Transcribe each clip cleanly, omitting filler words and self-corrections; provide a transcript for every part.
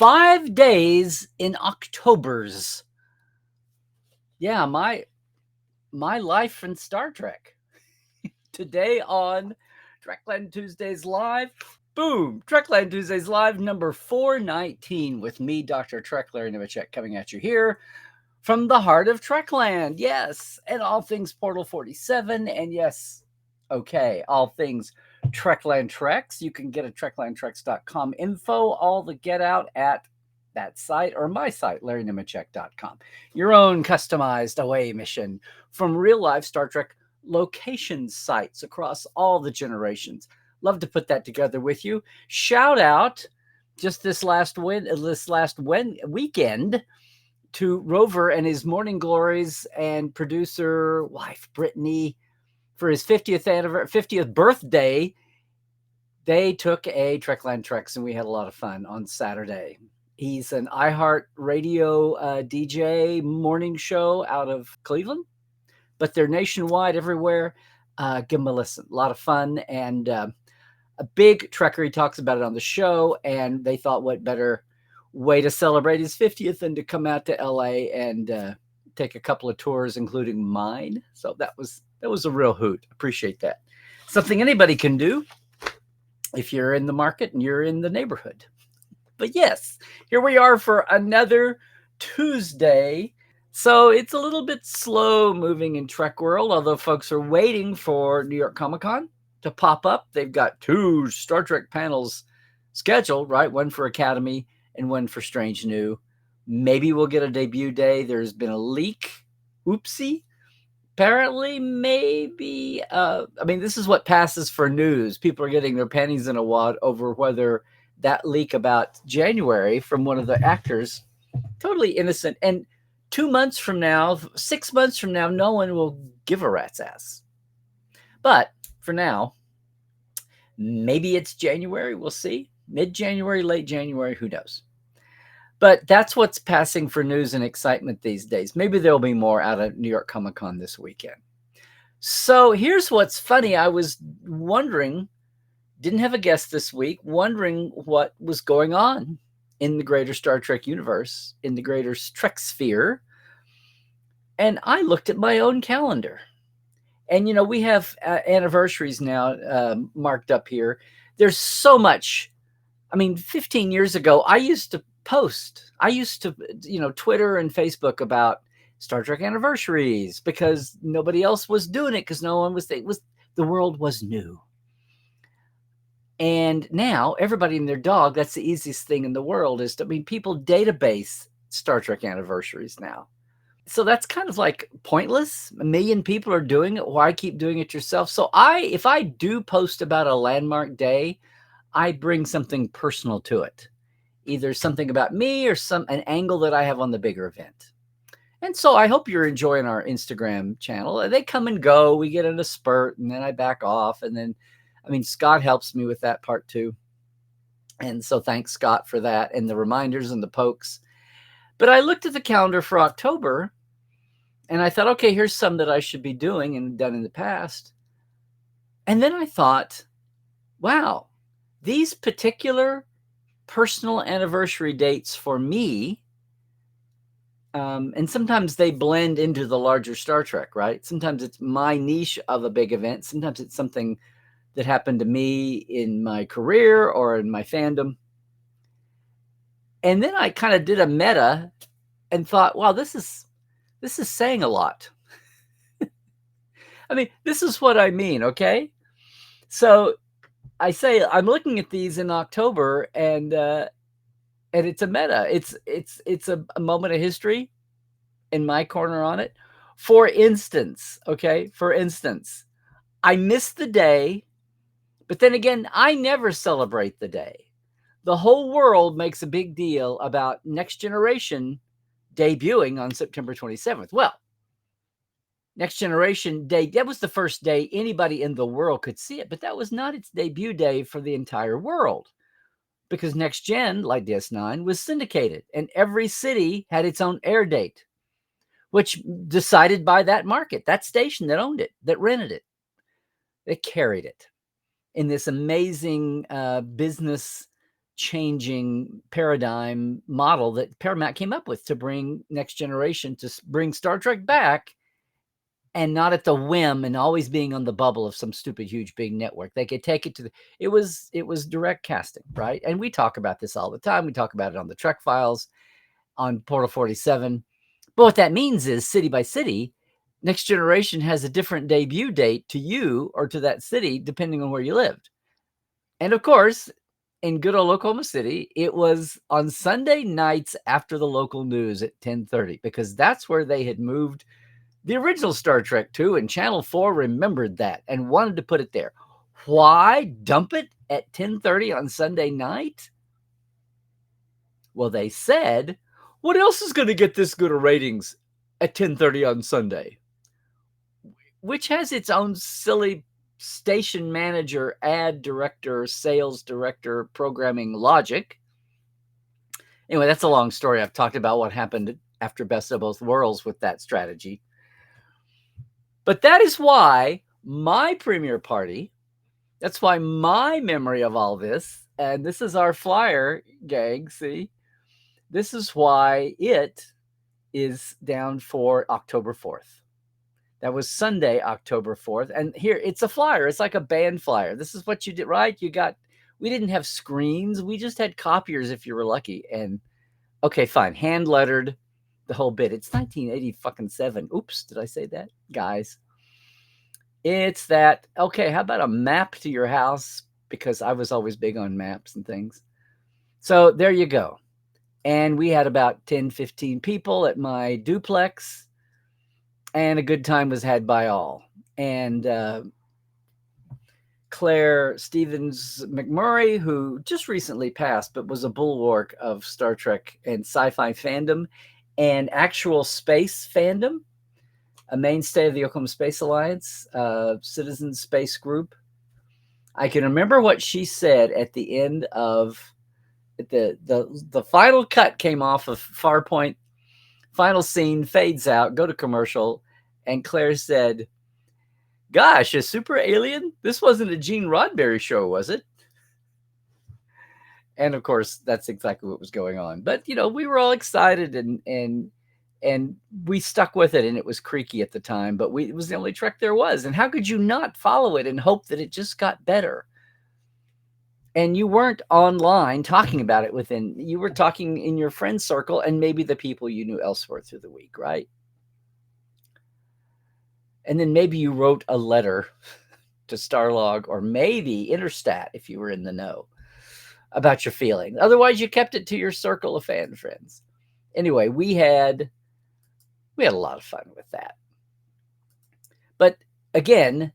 5 days in Octobers. Yeah, my life in Star Trek. Today on Trekland Tuesdays Live. Boom! Trekland Tuesdays Live number 419 with me, Dr. Larry Nemecek, coming at you here from the heart of Trekland. Yes, and all things Portal 47. And yes, okay, all things Trekland Treks. You can get a treklandtreks.com info, all the get out at that site or my site, LarryNemecek.com. Your own customized away mission from real life Star Trek location sites across all the generations. Love to put that together with you. Shout out just this last weekend to Rover and his Morning Glories and producer wife Brittany for his 50th birthday. They took a Trekland Treks and we had a lot of fun on Saturday. He's an iHeart Radio DJ morning show out of Cleveland, but they're nationwide everywhere. Give them a listen. A lot of fun and a big Trekker. He talks about it on the show, and they thought what better way to celebrate his 50th than to come out to LA and take a couple of tours, including mine. So that was a real hoot. Appreciate that. Something anybody can do if you're in the market and you're in the neighborhood. But yes, here we are for another Tuesday. So it's a little bit slow moving in Trek world, although folks are waiting for New York Comic Con to pop up. They've got 2 Star Trek panels scheduled, right? One for Academy and one for Strange New. Maybe we'll get a debut day. There's been a leak. Oopsie. Apparently, maybe. This is what passes for news. People are getting their panties in a wad over whether that leak about January from one of the actors, totally innocent. And 2 months from now, 6 months from now, no one will give a rat's ass. But for now, maybe it's January. We'll see. Mid-January, late January, who knows? But that's what's passing for news and excitement these days. Maybe there'll be more out of New York Comic Con this weekend. So here's what's funny. I was wondering, didn't have a guest this week, wondering what was going on in the greater Star Trek universe, in the greater Trek sphere. And I looked at my own calendar. And, we have anniversaries now marked up here. There's so much. 15 years ago, I used to post. I used to, Twitter and Facebook about Star Trek anniversaries because nobody else was doing it because no one was. The world was new. And now everybody and their dog, that's the easiest thing in the world is people database Star Trek anniversaries now. So that's kind of like pointless. 1 million people are doing it. Why keep doing it yourself? So if I do post about a landmark day, I bring something personal to it. Either something about me or an angle that I have on the bigger event. And so I hope you're enjoying our Instagram channel. They come and go. We get in a spurt and then I back off. And then, Scott helps me with that part too. And so thanks, Scott, for that and the reminders and the pokes. But I looked at the calendar for October and I thought, okay, here's some that I should be doing and done in the past. And then I thought, wow, these particular personal anniversary dates for me, and sometimes they blend into the larger Star Trek, right? Sometimes it's my niche of a big event. Sometimes it's something that happened to me in my career or in my fandom. And then I kind of did a meta and thought, wow, this is saying a lot. This is what I mean, okay? So I say I'm looking at these in October and it's a meta. It's a moment of history in my corner on it. For instance, I missed the day, but then again, I never celebrate the day. The whole world makes a big deal about Next Generation debuting on September 27th. Well, Next Generation Day, that was the first day anybody in the world could see it, but that was not its debut day for the entire world because Next Gen, like DS9, was syndicated and every city had its own air date, which decided by that market, that station that owned it, that rented it, that carried it in this amazing business changing paradigm model that Paramount came up with to bring Next Generation, to bring Star Trek back, and not at the whim and always being on the bubble of some stupid, huge, big network. They could take it to it was direct casting, right? And we talk about this all the time. We talk about it on the Trek Files, on Portal 47. But what that means is, city by city, Next Generation has a different debut date to you or to that city, depending on where you lived. And of course, in good old Oklahoma City, it was on Sunday nights after the local news at 10:30, because that's where they had moved the original Star Trek to, and Channel 4 remembered that and wanted to put it there. Why dump it at 10:30 on Sunday night? Well, they said, what else is going to get this good of ratings at 10:30 on Sunday? Which has its own silly station manager, ad director, sales director, programming logic. Anyway, that's a long story. I've talked about what happened after Best of Both Worlds with that strategy. But that is why my premiere party, that's why my memory of all this, and this is our flyer, gang, see? This is why it is down for October 4th. That was Sunday, October 4th. And here, it's a flyer. It's like a band flyer. This is what you did, right? We didn't have screens. We just had copiers if you were lucky. And okay, fine. Hand lettered, the whole bit. It's 1987. Oops, did I say that? Guys. It's that, okay, how about a map to your house? Because I was always big on maps and things. So there you go. And we had about 10, 15 people at my duplex, and a good time was had by all. And Claire Stevens McMurray, who just recently passed, but was a bulwark of Star Trek and sci-fi fandom and actual space fandom, a mainstay of the Oklahoma Space Alliance, Citizen Space Group. I can remember what she said at the end of the final cut came off of Farpoint, final scene fades out, go to commercial, and Claire said, "Gosh, a super alien? This wasn't a Gene Roddenberry show, was it?" And of course, that's exactly what was going on. But we were all excited, and we stuck with it, and it was creaky at the time, but it was the only Trek there was. And how could you not follow it and hope that it just got better? And you weren't online talking about it you were talking in your friend circle and maybe the people you knew elsewhere through the week, right? And then maybe you wrote a letter to Starlog or maybe Interstat if you were in the know about your feeling. Otherwise, you kept it to your circle of fan friends. Anyway, we had a lot of fun with that. But again,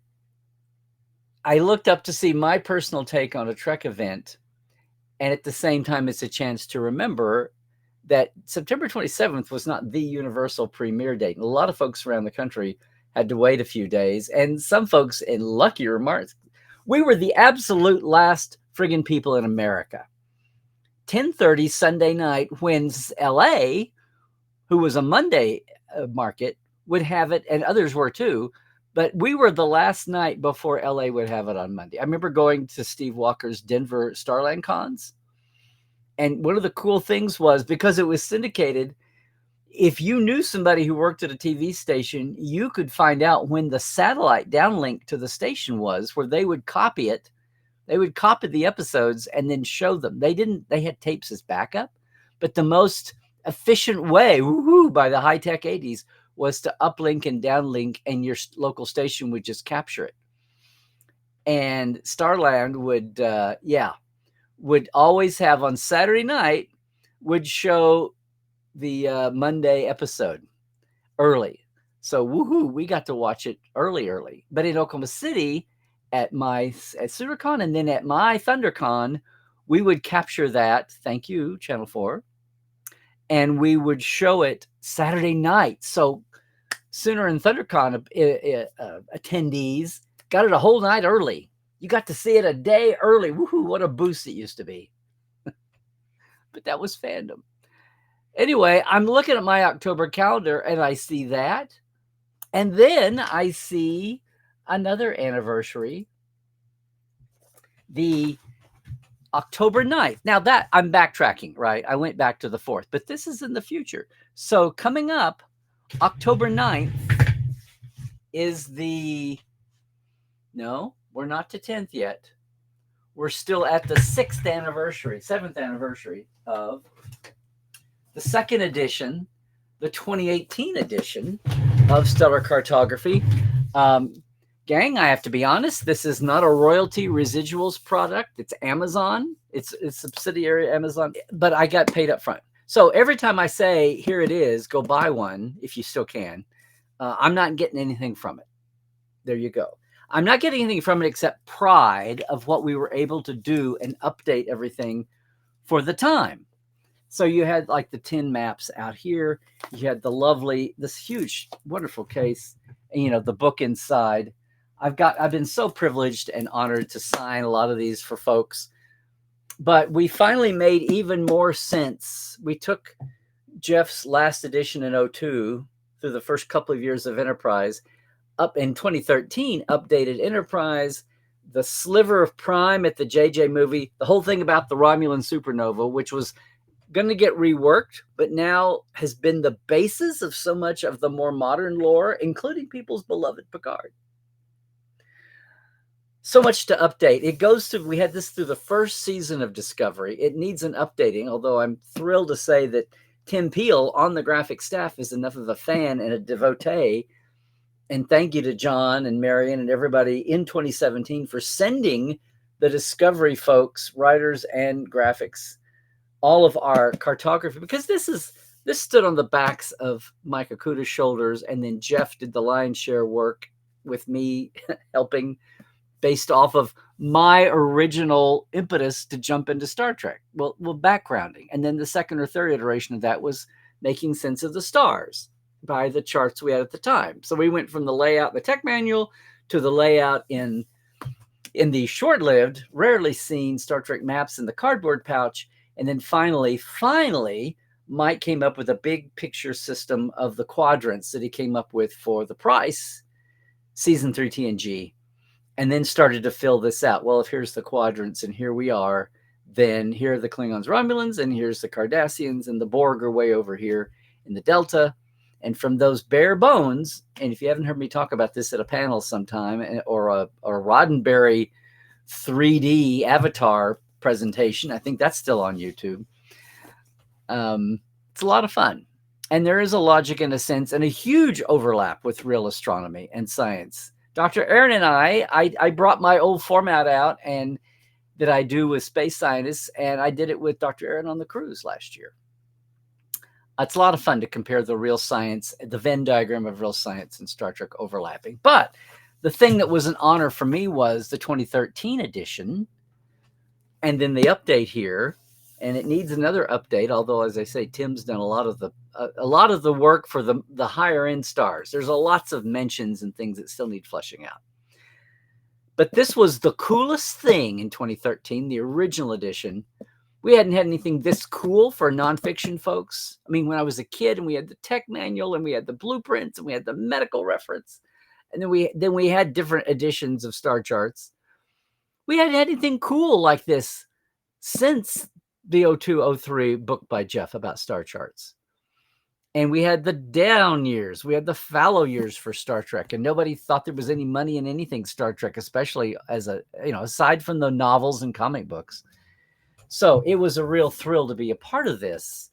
I looked up to see my personal take on a Trek event, and at the same time, it's a chance to remember that September 27th was not the universal premiere date. And a lot of folks around the country had to wait a few days, and some folks in lucky remarks, we were the absolute last friggin' people in America. 10:30 Sunday night, when LA, who was a Monday market, would have it, and others were too. But we were the last night before LA would have it on Monday. I remember going to Steve Walker's Denver Starland Cons. And one of the cool things was, because it was syndicated, if you knew somebody who worked at a TV station, you could find out when the satellite downlink to the station was, where they would copy it. They would copy the episodes and then show them. They had tapes as backup, but the most efficient way, by the high-tech 80s, was to uplink and downlink, and your local station would just capture it. And Starland would always have on Saturday night, would show the Monday episode early. So we got to watch it early. But in Oklahoma City, at SuperCon and then at my ThunderCon, we would capture that. Thank you, Channel 4. And we would show it Saturday night. So Sooner and ThunderCon attendees got it a whole night early. You got to see it a day early. Woohoo, what a boost it used to be. But that was fandom. Anyway, I'm looking at my October calendar and I see that. And then I see another anniversary. The October 9th. Now that I'm backtracking, right? I went back to the 4th, but this is in the future. So coming up, October 9th is no, we're not to 10th yet. We're still at the 6th anniversary, 7th anniversary of the second edition, the 2018 edition of Stellar Cartography. Gang, I have to be honest, this is not a royalty residuals product. It's Amazon. It's subsidiary Amazon, but I got paid up front. So every time I say, here it is, go buy one, if you still can, I'm not getting anything from it. There you go. I'm not getting anything from it except pride of what we were able to do and update everything for the time. So you had like the 10 maps out here. You had this huge, wonderful case, and, the book inside. I've been so privileged and honored to sign a lot of these for folks, but we finally made even more sense. We took Jeff's last edition in 2002 through the first couple of years of Enterprise. Up in 2013, updated Enterprise, the sliver of Prime at the JJ movie, the whole thing about the Romulan supernova, which was going to get reworked, but now has been the basis of so much of the more modern lore, including people's beloved Picard. So much to update. We had this through the first season of Discovery. It needs an updating, although I'm thrilled to say that Tim Peel on the graphic staff is enough of a fan and a devotee. And thank you to John and Marion and everybody in 2017 for sending the Discovery folks, writers and graphics, all of our cartography, because this stood on the backs of Mike Akuta's shoulders, and then Jeff did the lion's share work with me helping, based off of my original impetus to jump into Star Trek. Well, backgrounding. And then the second or third iteration of that was making sense of the stars by the charts we had at the time. So we went from the layout in the tech manual to the layout in the short-lived, rarely seen Star Trek maps in the cardboard pouch. And then finally, Mike came up with a big picture system of the quadrants that he came up with for the Price season 3 TNG, and then started to fill this out. Well, if here's the quadrants and here we are, then here are the Klingons, Romulans, and here's the Cardassians, and the Borg are way over here in the Delta. And from those bare bones, and if you haven't heard me talk about this at a panel sometime, or a Roddenberry 3D avatar presentation, I think that's still on YouTube. It's a lot of fun. And there is a logic and a sense and a huge overlap with real astronomy and science. Dr. Aaron and I brought my old format out and that I do with space scientists, and I did it with Dr. Aaron on the cruise last year. It's a lot of fun to compare the real science, the Venn diagram of real science and Star Trek overlapping. But the thing that was an honor for me was the 2013 edition, and then the update here. And it needs another update, although, as I say, Tim's done a lot of the work for the higher end stars. There's lots of mentions and things that still need fleshing out. But this was the coolest thing in 2013, the original edition. We hadn't had anything this cool for nonfiction folks. I mean, when I was a kid and we had the tech manual and we had the blueprints and we had the medical reference, and then we had different editions of star charts. We hadn't had anything cool like this since the 0203 book by Jeff about star charts. And we had the down years. We had the fallow years for Star Trek, and nobody thought there was any money in anything Star Trek, especially as aside from the novels and comic books. So it was a real thrill to be a part of this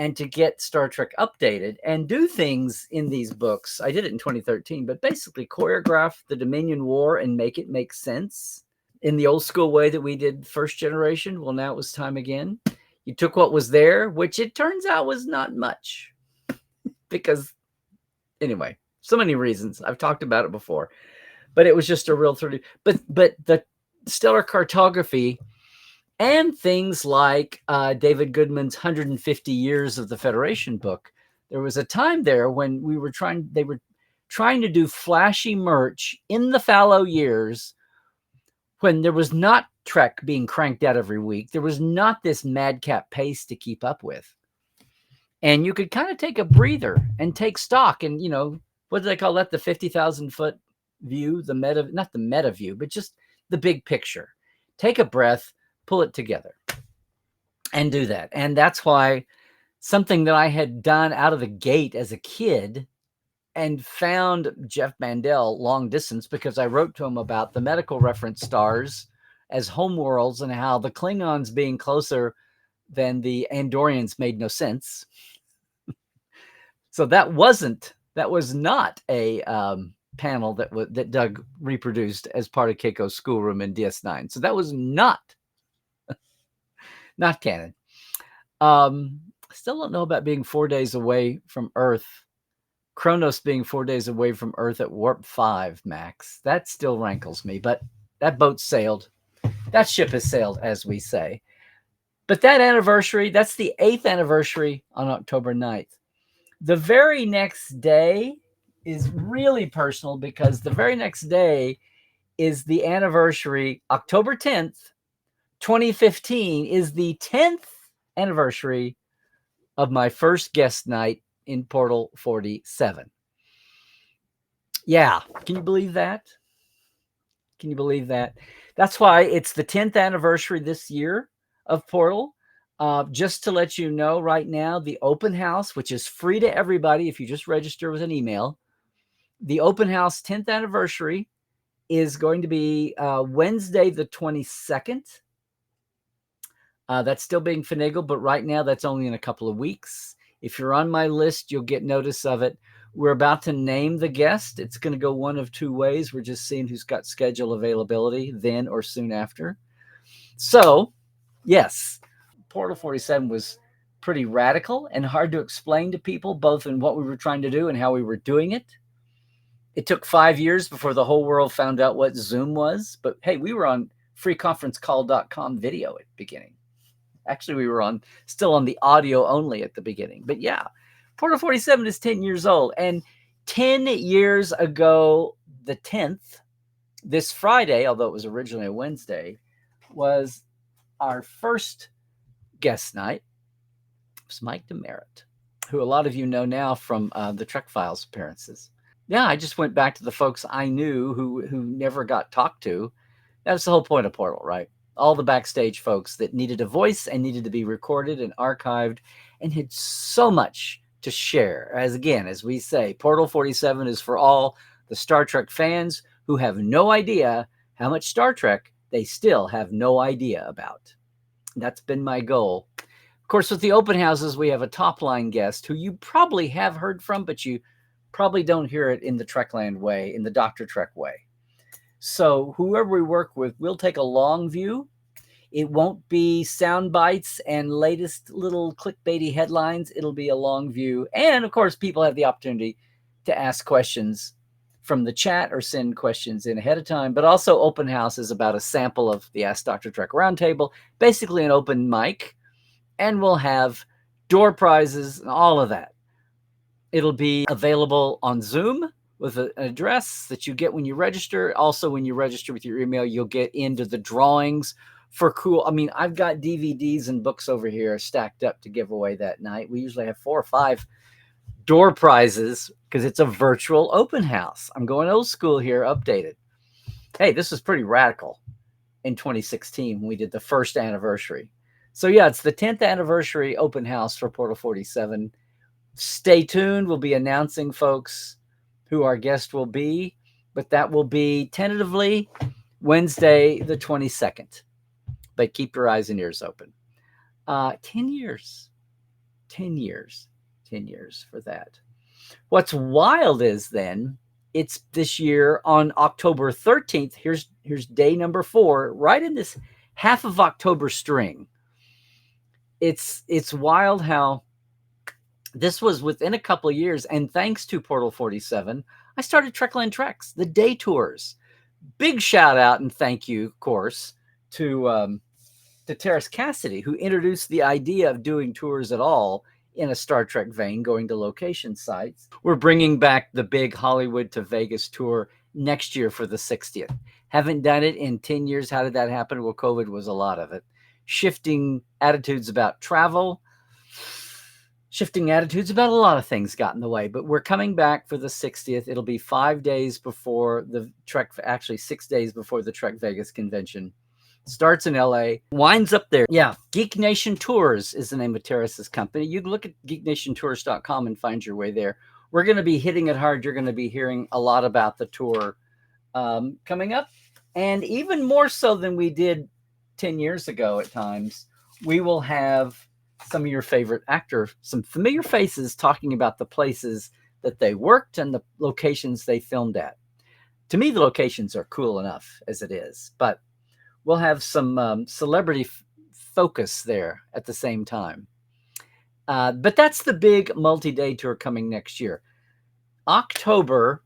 and to get Star Trek updated and do things in these books. I did it in 2013, but basically choreograph the Dominion War and make it make sense in the old school way that we did first generation. Well, now it was time again. You took what was there, which it turns out was not much, because anyway, so many reasons. I've talked about it before, but it was just a real thrill. But the stellar cartography and things like David Goodman's 150 Years of the Federation book. There was a time there when they were trying to do flashy merch in the fallow years, when there was not Trek being cranked out every week. There was not this madcap pace to keep up with. And you could kind of take a breather and take stock. And, what do they call that? The 50,000 foot view, not the meta view, but just the big picture. Take a breath, pull it together and do that. And that's why something that I had done out of the gate as a kid and found Jeff Mandel long distance because I wrote to him about the medical reference stars as homeworlds and how the Klingons being closer than the Andorians made no sense. So that was not a panel that Doug reproduced as part of Keiko's schoolroom in DS9. So that was not canon. Still don't know about being 4 days away from Earth. Kronos being 4 days away from Earth at warp 5, Max. That still rankles me, but that boat sailed. That ship has sailed, as we say. But that anniversary, that's the 8th anniversary on October 9th. The very next day is really personal because the very next day is the anniversary. October 10th, 2015 is the 10th anniversary of my first guest night in Portal 47. Yeah, can you believe that? Can you believe that? That's why it's the 10th anniversary this year of Portal. Just to let you know right now, the open house, which is free to everybody if you just register with an email, the open house 10th anniversary is going to be Wednesday the 22nd. That's still being finagled, but right now that's only in a couple of weeks. If you're on my list, you'll get notice of it. We're about to name the guest. It's going to go one of two ways. We're just seeing who's got schedule availability then or soon after. So, yes, Portal 47 was pretty radical and hard to explain to people, both in what we were trying to do and how we were doing it. It took 5 years before the whole world found out what Zoom was. But hey, we were on freeconferencecall.com video at the beginning. Actually, we were still on the audio only at the beginning. But yeah, Portal 47 is 10 years old. And 10 years ago, the 10th, this Friday, although it was originally a Wednesday, was our first guest night. It was Mike Demerit, who a lot of you know now from the Trek Files appearances. Yeah, I just went back to the folks I knew who never got talked to. That's the whole point of Portal, right? All the backstage folks that needed a voice and needed to be recorded and archived and had so much to share. As we say, Portal 47 is for all the Star Trek fans who have no idea how much Star Trek they still have no idea about. That's been my goal. Of course, with the open houses, we have a top-line guest who you probably have heard from, but you probably don't hear it in the Trekland way, in the Dr. Trek way. So whoever we work with, we'll take a long view. It won't be sound bites and latest little clickbaity headlines. It'll be a long view. And of course, people have the opportunity to ask questions from the chat or send questions in ahead of time. But also open house is about a sample of the Ask Dr. Trek Roundtable, basically an open mic. And we'll have door prizes and all of that. It'll be available on Zoom with an address that you get when you register. Also, when you register with your email, you'll get into the drawings for cool. I mean, I've got DVDs and books over here stacked up to give away that night. We usually have 4 or 5 door prizes because it's a virtual open house. I'm going old school here, updated. Hey, this was pretty radical in 2016 when we did the first anniversary. So yeah, it's the 10th anniversary open house for Portal 47. Stay tuned. We'll be announcing, folks, who our guest will be, but that will be tentatively Wednesday, the 22nd. But keep your eyes and ears open. 10 years for that. What's wild is then it's this year on October 13th. Here's day number 4, right in this half of October string. It's wild how this was within a couple of years, and thanks to Portal 47, I started Trekland Treks, the day tours. Big shout out and thank you, of course, to Terrace Cassidy, who introduced the idea of doing tours at all in a Star Trek vein, going to location sites. We're bringing back the big Hollywood to Vegas tour next year for the 60th. Haven't done it in 10 years. How did that happen? Well, COVID was a lot of it. Shifting attitudes about travel, shifting attitudes about a lot of things got in the way, but we're coming back for the 60th. It'll be 5 days before the Trek, actually 6 days before the Trek Vegas convention. Starts in LA, winds up there. Yeah, Geek Nation Tours is the name of Terrace's company. You can look at geeknationtours.com and find your way there. We're going to be hitting it hard. You're going to be hearing a lot about the tour coming up. And even more so than we did 10 years ago at times, we will have some of your favorite actors, some familiar faces talking about the places that they worked and the locations they filmed at. To me, the locations are cool enough as it is, but we'll have some celebrity focus there at the same time. But that's the big multi-day tour coming next year. October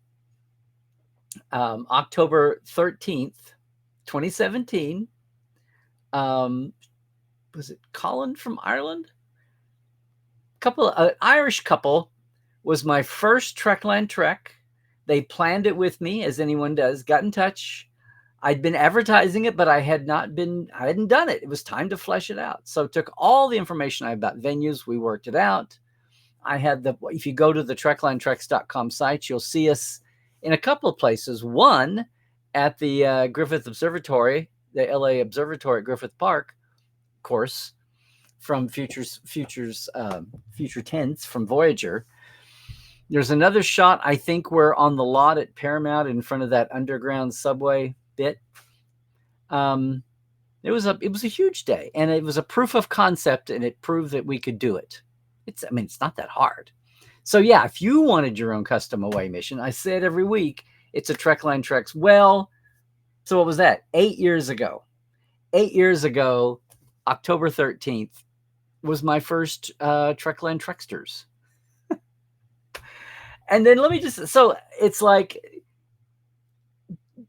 13th, 2017. Was it Colin from Ireland? Irish couple was my first Trekland trek. They planned it with me, as anyone does, got in touch. I'd been advertising it, but I hadn't done it. It was time to flesh it out. So took all the information I have about venues. We worked it out. If you go to the treklandtreks.com site, you'll see us in a couple of places. One at the Griffith Observatory, the LA Observatory at Griffith Park, of course, from Future Tense from Voyager. There's another shot, I think we're on the lot at Paramount in front of that underground subway bit. It was a huge day, and it was a proof of concept, and it proved that we could do it. It's not that hard. So yeah, if you wanted your own custom away mission, I say it every week, it's a Trekland Treks. Well, so what was that? 8 years ago. 8 years ago, October 13th, was my first Trekland Treksters. And then so it's like,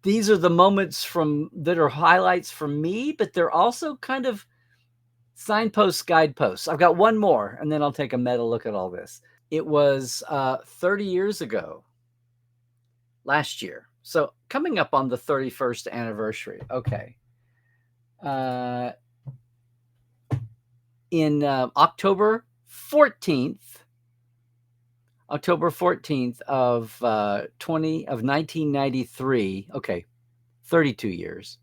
these are the moments that are highlights for me, but they're also kind of signposts, guideposts. I've got one more, and then I'll take a meta look at all this. It was 30 years ago, last year. So coming up on the 31st anniversary. Okay. In October 14th of 1993. Okay, 32 years.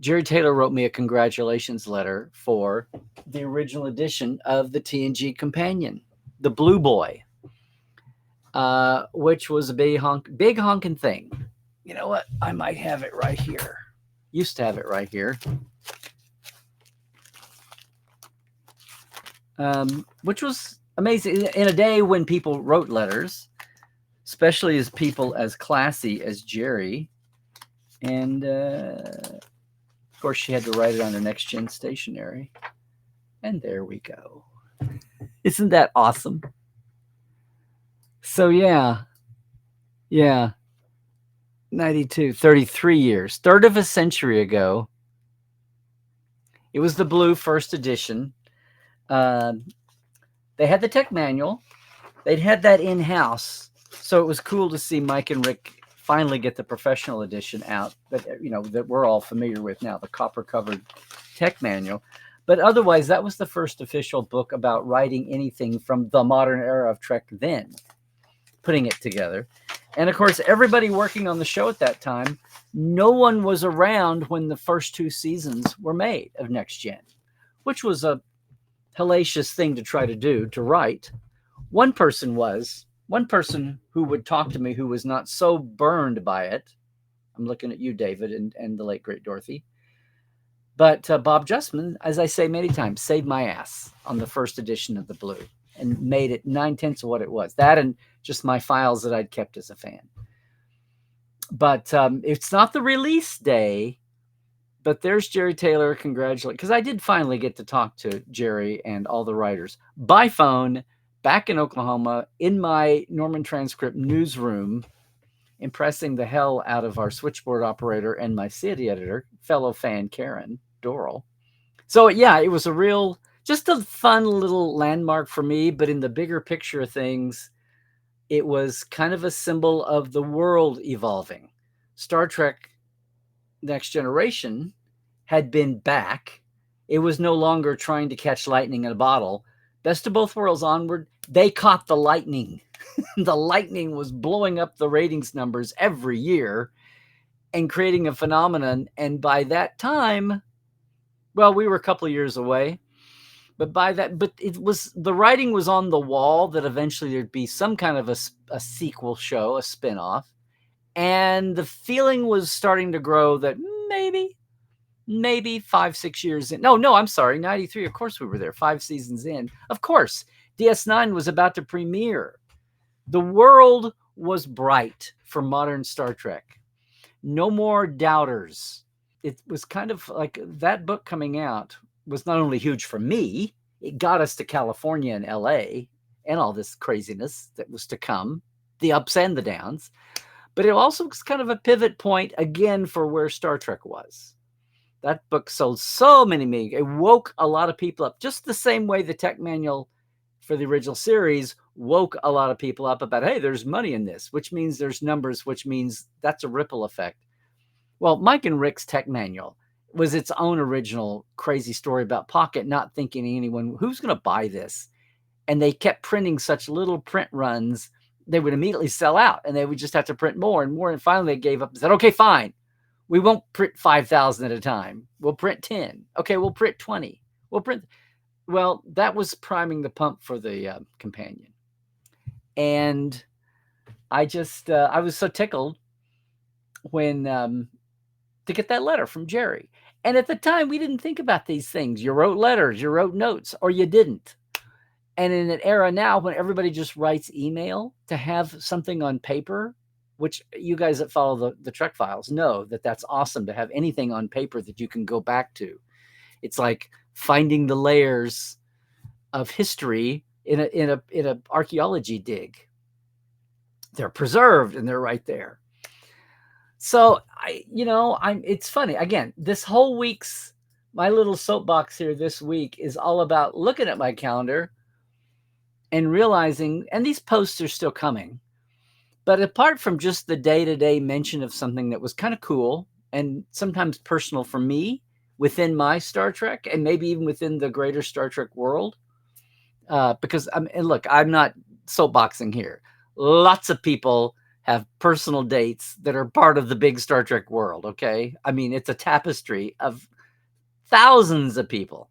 Jerry Taylor wrote me a congratulations letter for the original edition of the TNG Companion, the Blue Boy, which was a big honking thing. You know what? I might have it right here. Used to have it right here. Which was amazing in a day when people wrote letters, especially as people as classy as Jerry. And of course, she had to write it on her Next Gen stationery. And there we go. Isn't that awesome? So yeah. 92, 33 years, third of a century ago. It was the blue first edition. They had the tech manual. They'd had that in-house. So it was cool to see Mike and Rick finally get the professional edition out that we're all familiar with now, the copper-covered tech manual. But otherwise, that was the first official book about writing anything from the modern era of Trek then, putting it together. And of course, everybody working on the show at that time, no one was around when the first 2 seasons were made of Next Gen, which was a hellacious thing to try to do, to write. One person who would talk to me who was not so burned by it. I'm looking at you, David, and the late, great Dorothy. But Bob Justman, as I say many times, saved my ass on the first edition of the Blue and made it 9/10 of what it was. That and just my files that I'd kept as a fan. But it's not the release day, but there's Jerry Taylor. Congratulations. Because I did finally get to talk to Jerry and all the writers by phone back in Oklahoma in my Norman Transcript newsroom, impressing the hell out of our switchboard operator and my city editor, fellow fan Karen Doral. So yeah, it was just a fun little landmark for me, but in the bigger picture of things, it was kind of a symbol of the world evolving. Star Trek Next Generation had been back. It was no longer trying to catch lightning in a bottle. Best of Both Worlds onward, they caught the lightning. The lightning was blowing up the ratings numbers every year. and creating a phenomenon. And by that time, well, we were a couple of years away, but the writing was on the wall that eventually there'd be some kind of a sequel show, a spinoff. And the feeling was starting to grow that maybe 5-6 years in. No, I'm sorry, 93. Of course we were there, 5 seasons in. Of course, DS9 was about to premiere. The world was bright for modern Star Trek. No more doubters. It was kind of like that book coming out was not only huge for me, it got us to California and LA and all this craziness that was to come, the ups and the downs. But it also was kind of a pivot point again for where Star Trek was. That book sold so many million. It woke a lot of people up, just the same way the tech manual for the original series woke a lot of people up about, hey, there's money in this, which means there's numbers, which means that's a ripple effect. Well, Mike and Rick's tech manual was its own original crazy story about Pocket not thinking anyone, who's going to buy this? And they kept printing such little print runs, they would immediately sell out and they would just have to print more and more. And finally they gave up and said, okay, fine. We won't print 5,000 at a time. We'll print 10. Okay, we'll print 20. Well, that was priming the pump for the companion. And I was so tickled when to get that letter from Jerry. And at the time, we didn't think about these things. You wrote letters, you wrote notes, or you didn't. And in an era now when everybody just writes email, to have something on paper, which you guys that follow the Trek Files know that that's awesome to have anything on paper that you can go back to. It's like finding the layers of history in a archaeology dig. They're preserved and they're right there. So it's funny. Again, this whole week's, my little soapbox here this week is all about looking at my calendar and realizing, and these posts are still coming, but apart from just the day-to-day mention of something that was kind of cool and sometimes personal for me within my Star Trek and maybe even within the greater Star Trek world, because I'm not soapboxing here. Lots of people have personal dates that are part of the big Star Trek world, okay? I mean, it's a tapestry of thousands of people.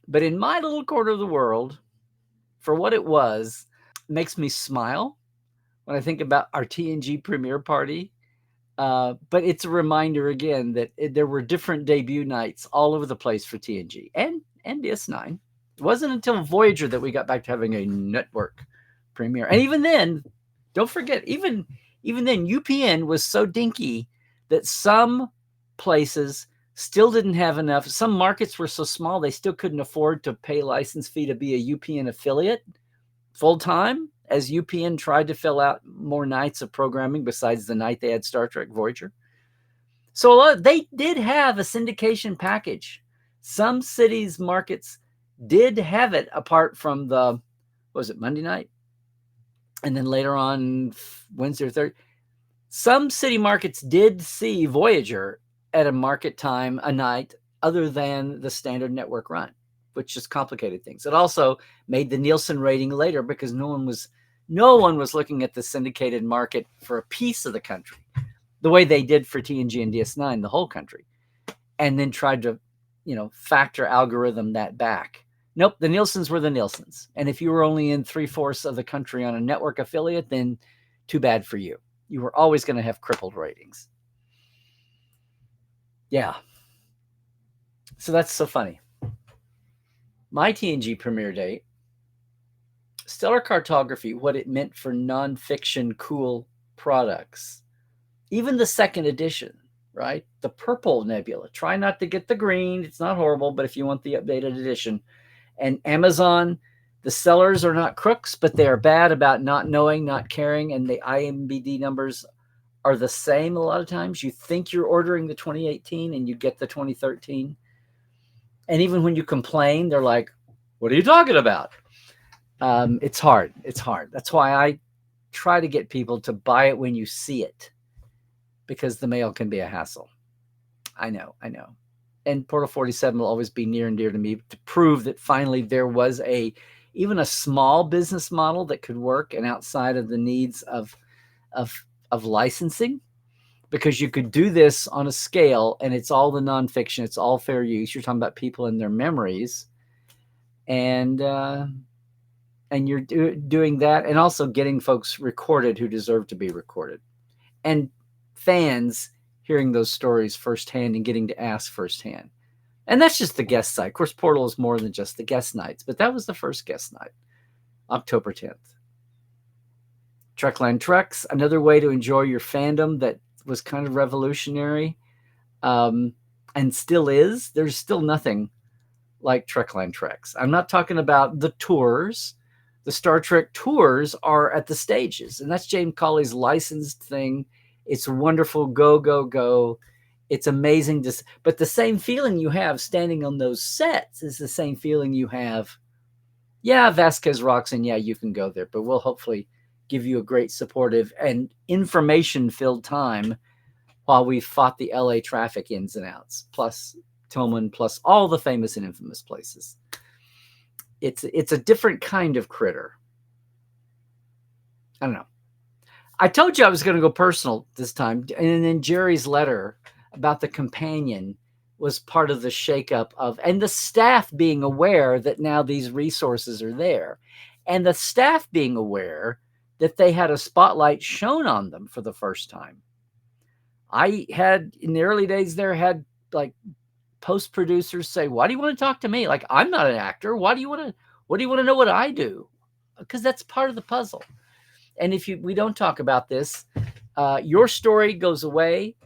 But in my little corner of the world, for what it was, makes me smile when I think about our TNG premiere party. But it's a reminder again that there were different debut nights all over the place for TNG and DS9. It wasn't until Voyager that we got back to having a network premiere. And even then, don't forget, even then, UPN was so dinky that some places still didn't have enough. Some markets were so small, they still couldn't afford to pay license fee to be a UPN affiliate full time, as UPN tried to fill out more nights of programming besides the night they had Star Trek Voyager. So they did have a syndication package. Some cities, markets did have it apart from Monday night? And then later on, Wednesday or Thursday. Some city markets did see Voyager at a market time, a night, other than the standard network run, which just complicated things. It also made the Nielsen rating later because no one was looking at the syndicated market for a piece of the country, the way they did for TNG and DS9, the whole country, and then tried to, factor algorithm that back. Nope, the Nielsens were the Nielsens. And if you were only in 3/4 of the country on a network affiliate, then too bad for you. You were always going to have crippled ratings. Yeah. So that's so funny. My TNG premiere date, Stellar Cartography, what it meant for nonfiction cool products. Even the second edition, right? The purple nebula. Try not to get the green. It's not horrible, but if you want the updated edition. And Amazon, the sellers are not crooks, but they are bad about not knowing, not caring, and the IMBD numbers are the same a lot of times. You think you're ordering the 2018 and you get the 2013. And even when you complain, they're like, what are you talking about? It's hard. It's hard. That's why I try to get people to buy it when you see it, because the mail can be a hassle. I know. And Portal 47 will always be near and dear to me, to prove that finally there was even a small business model that could work and outside of the needs of licensing. because you could do this on a scale, and it's all the nonfiction, it's all fair use. You're talking about people and their memories, and you're doing that, and also getting folks recorded who deserve to be recorded, and fans hearing those stories firsthand and getting to ask firsthand. And that's just the guest side. Of course, Portal is more than just the guest nights, but that was the first guest night, October 10th. Trekland Treks, another way to enjoy your fandom that was kind of revolutionary, and still is. There's still nothing like Trekland Treks. I'm not talking about the tours. The Star Trek tours are at the stages, and that's James Cawley's licensed thing. It's wonderful. Go, go, go. It's amazing. But the same feeling you have standing on those sets is the same feeling you have. Yeah, Vasquez rocks, and yeah, you can go there, but we'll hopefully give you a great supportive and information-filled time while we fought the LA traffic ins and outs, plus Tillman, plus all the famous and infamous places. It's a different kind of critter. I don't know. I told you I was going to go personal this time, and then Jerry's letter about the companion was part of the shakeup of, and the staff being aware that now these resources are there, and the staff being aware that they had a spotlight shown on them for the first time. I had, in the early days there, had like post producers say, why do you want to talk to me? Like, I'm not an actor. What do you want to know what I do? Because that's part of the puzzle. And if we don't talk about this, your story goes away.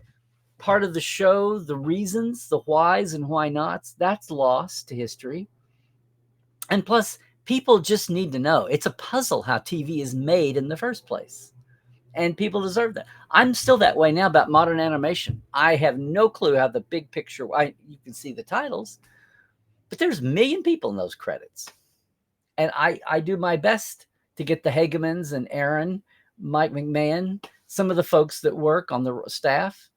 Part of the show, the reasons, the whys and why nots, that's lost to history. And plus, people just need to know. It's a puzzle how TV is made in the first place. And people deserve that. I'm still that way now about modern animation. I have no clue how the big picture, you can see the titles, but there's a million people in those credits. And I do my best to get the Hagemans and Aaron, Mike McMahon, some of the folks that work on the staff.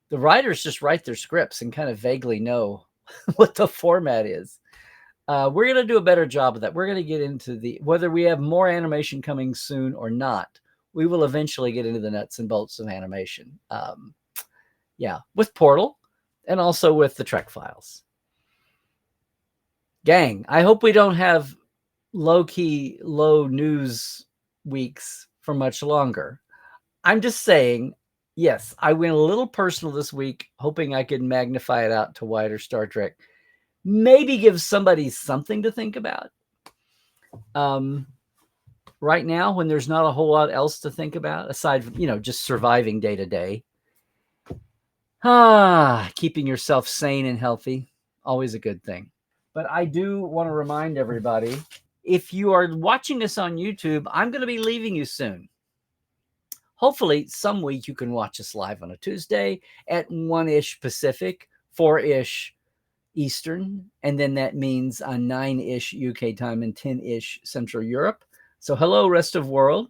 The writers just write their scripts and kind of vaguely know what the format is. We're going to do a better job of that. We're going to get into whether we have more animation coming soon or not. We will eventually get into the nuts and bolts of animation. With Portal and also with the Trek Files. Gang, I hope we don't have low-key, low news weeks for much longer. I'm just saying, yes, I went a little personal this week, hoping I could magnify it out to wider Star Trek. Maybe give somebody something to think about. Right now, when there's not a whole lot else to think about, aside from, just surviving day to day. Keeping yourself sane and healthy, always a good thing. But I do want to remind everybody, if you are watching us on YouTube, I'm going to be leaving you soon. Hopefully, some week you can watch us live on a Tuesday at 1-ish Pacific, 4-ish Eastern, and then that means 9-ish UK time and 10-ish Central Europe. So hello, rest of world.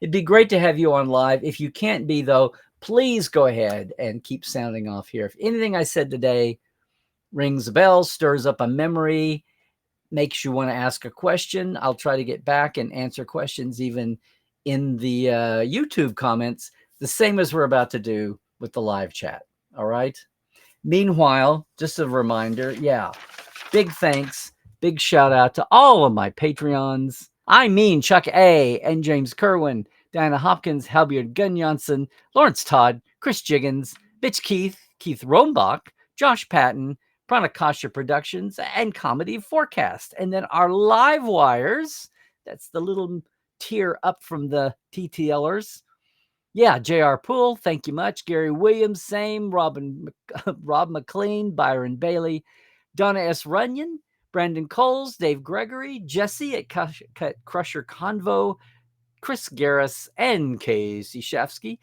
It'd be great to have you on live. If you can't be, though, please go ahead and keep sounding off here. If anything I said today rings a bell, stirs up a memory, makes you want to ask a question, I'll try to get back and answer questions even in the YouTube comments, the same as we're about to do with the live chat. All right. Meanwhile, just a reminder, big thanks, big shout out to all of my Patreons. I mean Chuck A. and James Kerwin, Diana Hopkins, Halbjörn Gunnjonsson, Lawrence Todd, Chris Jiggins, Bitch Keith, Keith Rombach, Josh Patton, Pranakasha Productions, and Comedy Forecast. And then our live wires, that's the little tier up from the TTLers. J.R. Poole, thank you much. Gary Williams, same. Rob McLean, Byron Bailey, Donna S. Runyon, Brandon Coles, Dave Gregory, Jesse at Crusher Convo, Chris Garris, and Casey Shafsky.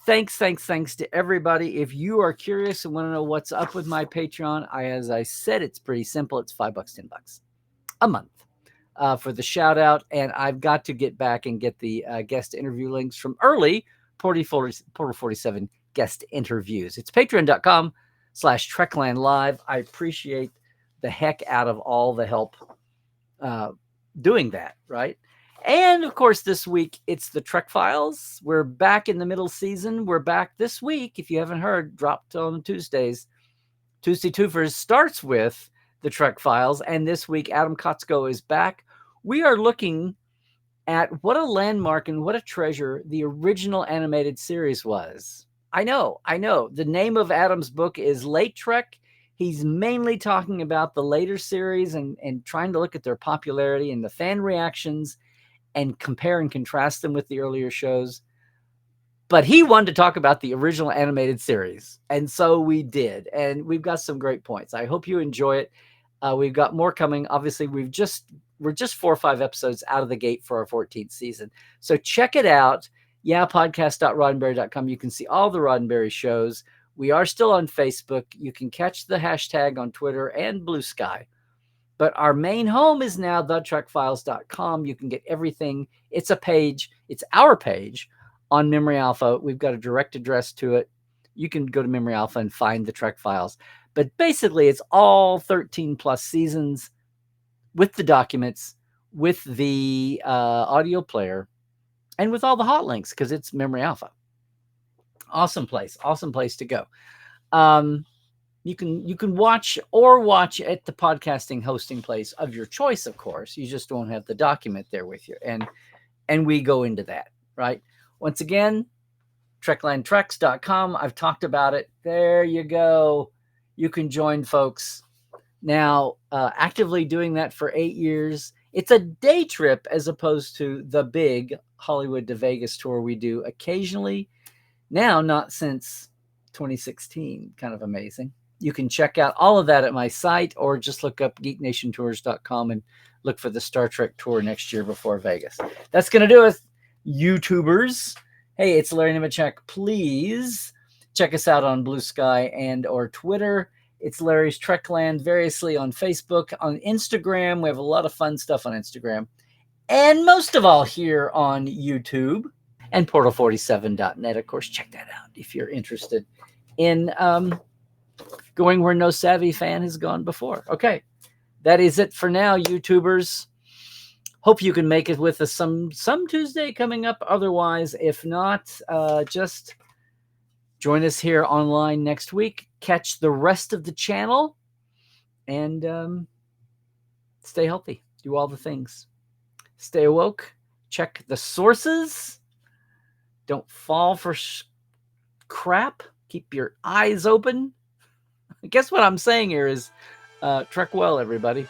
Thanks to everybody. If you are curious and want to know what's up with my Patreon, as I said, it's pretty simple. It's $5, $10 a month for the shout out. And I've got to get back and get the guest interview links from early Portal 47 guest interviews. It's patreon.com/Trekland Live. I appreciate the heck out of all the help doing that, right? And of course, this week it's the Trek Files. We're back in the middle season. We're back this week. If you haven't heard, dropped on Tuesdays. Tuesday Twofers starts with the Trek Files, and this week Adam Kotsko is back. We are looking at what a landmark and what a treasure the original animated series was. I know. The name of Adam's book is Late Trek. He's mainly talking about the later series and trying to look at their popularity and the fan reactions and compare and contrast them with the earlier shows. But he wanted to talk about the original animated series, and so we did. And we've got some great points. I hope you enjoy it. We've got more coming. Obviously, we're just 4 or 5 episodes out of the gate for our 14th season. So check it out. Yeah, podcast.roddenberry.com. You can see all the Roddenberry shows. We are still on Facebook. You can catch the hashtag on Twitter and Blue Sky. But our main home is now thetrekfiles.com. You can get everything. It's a page. It's our page on Memory Alpha. We've got a direct address to it. You can go to Memory Alpha and find the Trek Files. But basically, it's all 13 plus seasons with the documents, with the audio player, and with all the hot links because it's Memory Alpha. Awesome place to go. You can watch at the podcasting hosting place of your choice, of course. You just won't have the document there with you. And we go into that, right? Once again, treklandtreks.com. I've talked about it. There you go. You can join, folks. Now, actively doing that for 8 years. It's a day trip as opposed to the big Hollywood to Vegas tour we do occasionally. Now, not since 2016. Kind of amazing. You can check out all of that at my site or just look up geeknationtours.com and look for the Star Trek tour next year before Vegas. That's going to do it, YouTubers. Hey, it's Larry Nemecek. Please check us out on Blue Sky and or Twitter. It's Larry's Trekland, variously on Facebook, on Instagram. We have a lot of fun stuff on Instagram. And most of all here on YouTube and portal47.net. Of course, check that out if you're interested in going where no savvy fan has gone before. Okay, that is it for now, YouTubers. Hope you can make it with us some Tuesday coming up. Otherwise, if not, just join us here online next week. Catch the rest of the channel and stay healthy. Do all the things. Stay awoke. Check the sources. Don't fall for crap. Keep your eyes open. I guess what I'm saying here is trek well, everybody.